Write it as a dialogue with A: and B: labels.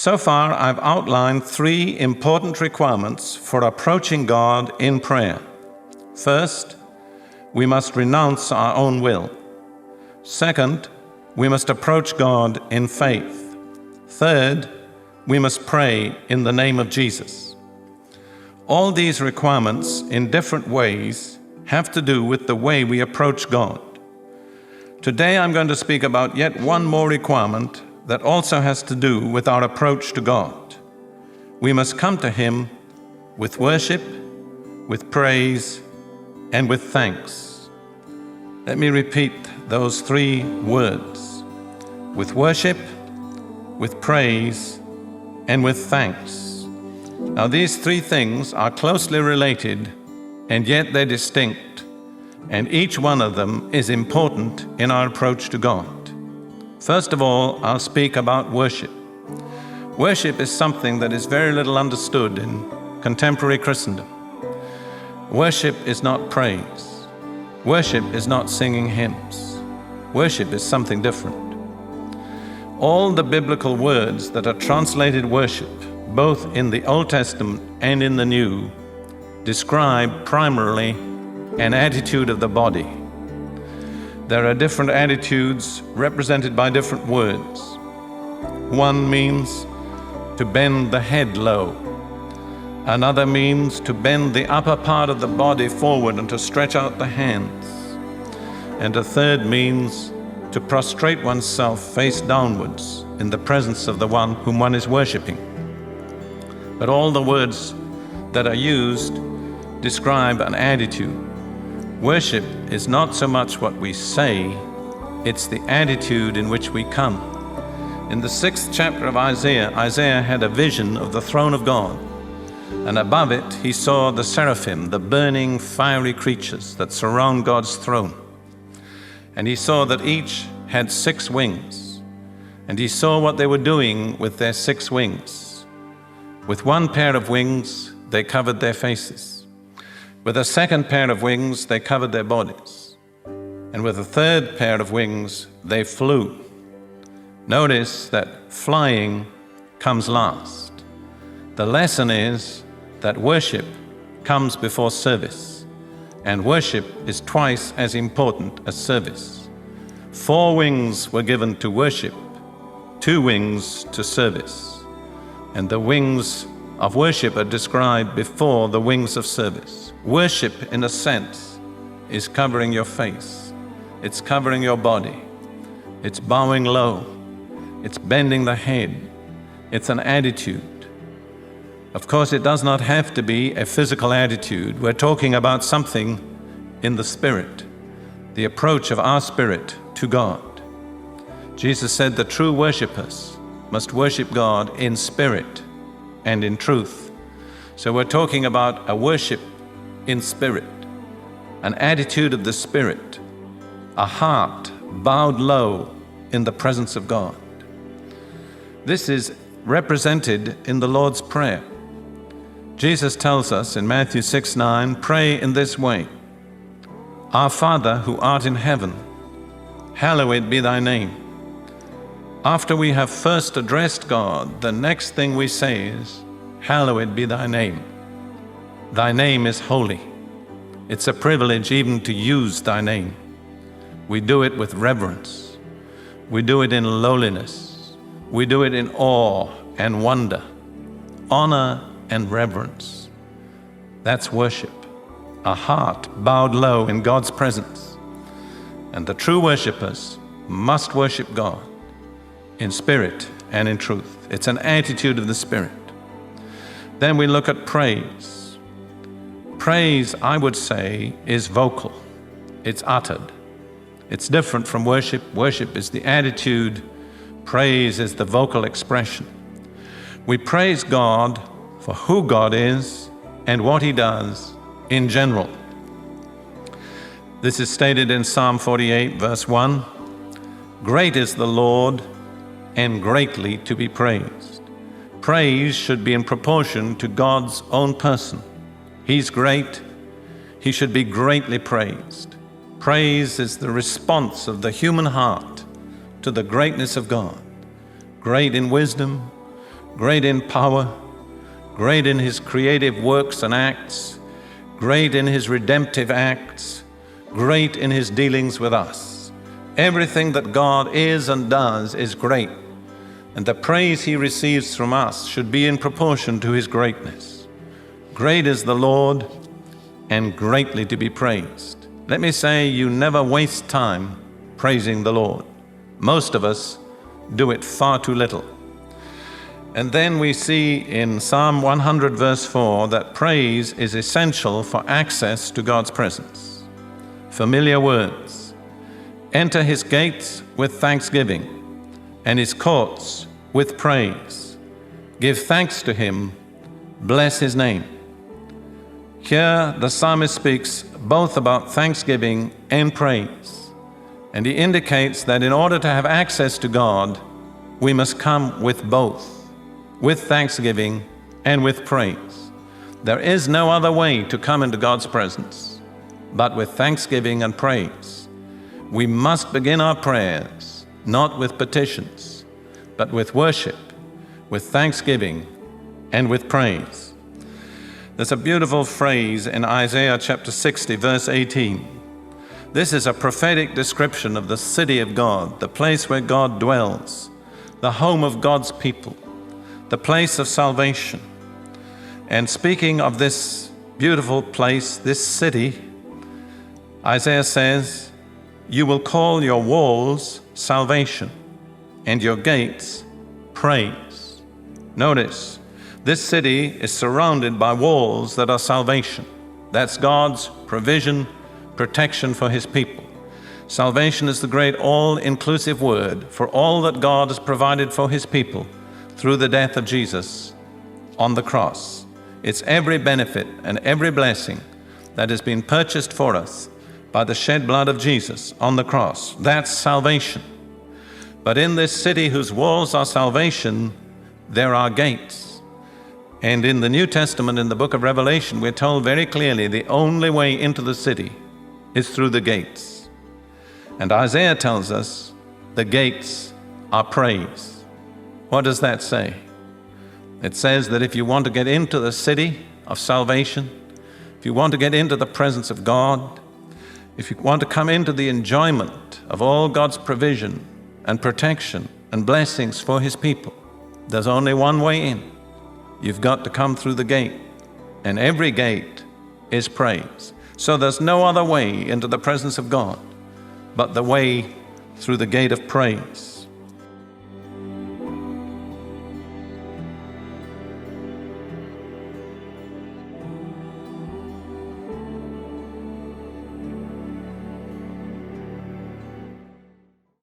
A: So far, I've outlined 3 important requirements for approaching God in prayer. First, we must renounce our own will. Second, we must approach God in faith. Third, we must pray in the name of Jesus. All these requirements, in different ways, have to do with the way we approach God. Today, I'm going to speak about yet one more requirement that also has to do with our approach to God. We must come to Him with worship, with praise, and with thanks. Let me repeat those 3 words: with worship, with praise, and with thanks. Now, these 3 things are closely related, and yet they're distinct, and each one of them is important in our approach to God. First of all, I'll speak about worship. Worship is something that is very little understood in contemporary Christendom. Worship is not praise. Worship is not singing hymns. Worship is something different. All the biblical words that are translated worship, both in the Old Testament and in the New, describe primarily an attitude of the body. There are different attitudes represented by different words. One means to bend the head low. Another means to bend the upper part of the body forward and to stretch out the hands. And a third means to prostrate oneself face downwards in the presence of the one whom one is worshiping. But all the words that are used describe an attitude. Worship is not so much what we say, it's the attitude in which we come. In the 6th chapter of Isaiah, Isaiah had a vision of the throne of God, and above it he saw the seraphim, the burning fiery creatures that surround God's throne. And he saw that each had 6 wings, and he saw what they were doing with their 6 wings. With one pair of wings, they covered their faces. With a second pair of wings, they covered their bodies. And with a third pair of wings, they flew. Notice that flying comes last. The lesson is that worship comes before service, and worship is twice as important as service. 4 wings were given to worship, 2 wings to service. And the wings of worship are described before the wings of service. Worship, in a sense, is covering your face. It's covering your body. It's bowing low. It's bending the head. It's an attitude. Of course, it does not have to be a physical attitude. We're talking about something in the spirit, the approach of our spirit to God. Jesus said the true worshipers must worship God in spirit and in truth. So we're talking about a worship in spirit, an attitude of the spirit, a heart bowed low in the presence of God. This is represented in the Lord's Prayer. Jesus tells us in Matthew 6:9, pray in this way: Our Father who art in heaven, hallowed be thy name. After we have first addressed God, the next thing we say is, hallowed be thy name. Thy name is holy. It's a privilege even to use thy name. We do it with reverence. We do it in lowliness. We do it in awe and wonder, honor and reverence. That's worship, a heart bowed low in God's presence. And the true worshipers must worship God in spirit and in truth. It's an attitude of the spirit. Then we look at praise. Praise, I would say, is vocal. It's uttered. It's different from worship. Worship is the attitude. Praise is the vocal expression. We praise God for who God is and what He does in general. This is stated in Psalm 48, verse 1. Great is the Lord and greatly to be praised. Praise should be in proportion to God's own person. He's great. He should be greatly praised. Praise is the response of the human heart to the greatness of God. Great in wisdom, great in power, great in his creative works and acts, great in his redemptive acts, great in his dealings with us. Everything that God is and does is great, and the praise he receives from us should be in proportion to his greatness. Great is the Lord, and greatly to be praised. Let me say, you never waste time praising the Lord. Most of us do it far too little. And then we see in Psalm 100 verse 4 that praise is essential for access to God's presence. Familiar words. Enter his gates with thanksgiving and his courts with praise. Give thanks to him, bless his name. Here the psalmist speaks both about thanksgiving and praise, and he indicates that in order to have access to God, we must come with both, with thanksgiving and with praise. There is no other way to come into God's presence but with thanksgiving and praise. We must begin our prayers not with petitions, but with worship, with thanksgiving, and with praise. There's a beautiful phrase in Isaiah chapter 60, verse 18. This is a prophetic description of the city of God, the place where God dwells, the home of God's people, the place of salvation. And speaking of this beautiful place, this city, Isaiah says, "You will call your walls salvation and your gates praise." Notice, this city is surrounded by walls that are salvation. That's God's provision, protection for his people. Salvation is the great all-inclusive word for all that God has provided for his people through the death of Jesus on the cross. It's every benefit and every blessing that has been purchased for us by the shed blood of Jesus on the cross. That's salvation. But in this city whose walls are salvation, there are gates. And in the New Testament, in the book of Revelation, we're told very clearly the only way into the city is through the gates. And Isaiah tells us the gates are praise. What does that say? It says that if you want to get into the city of salvation, if you want to get into the presence of God, if you want to come into the enjoyment of all God's provision and protection and blessings for his people, there's only one way in. You've got to come through the gate, and every gate is praise. So there's no other way into the presence of God but the way through the gate of praise.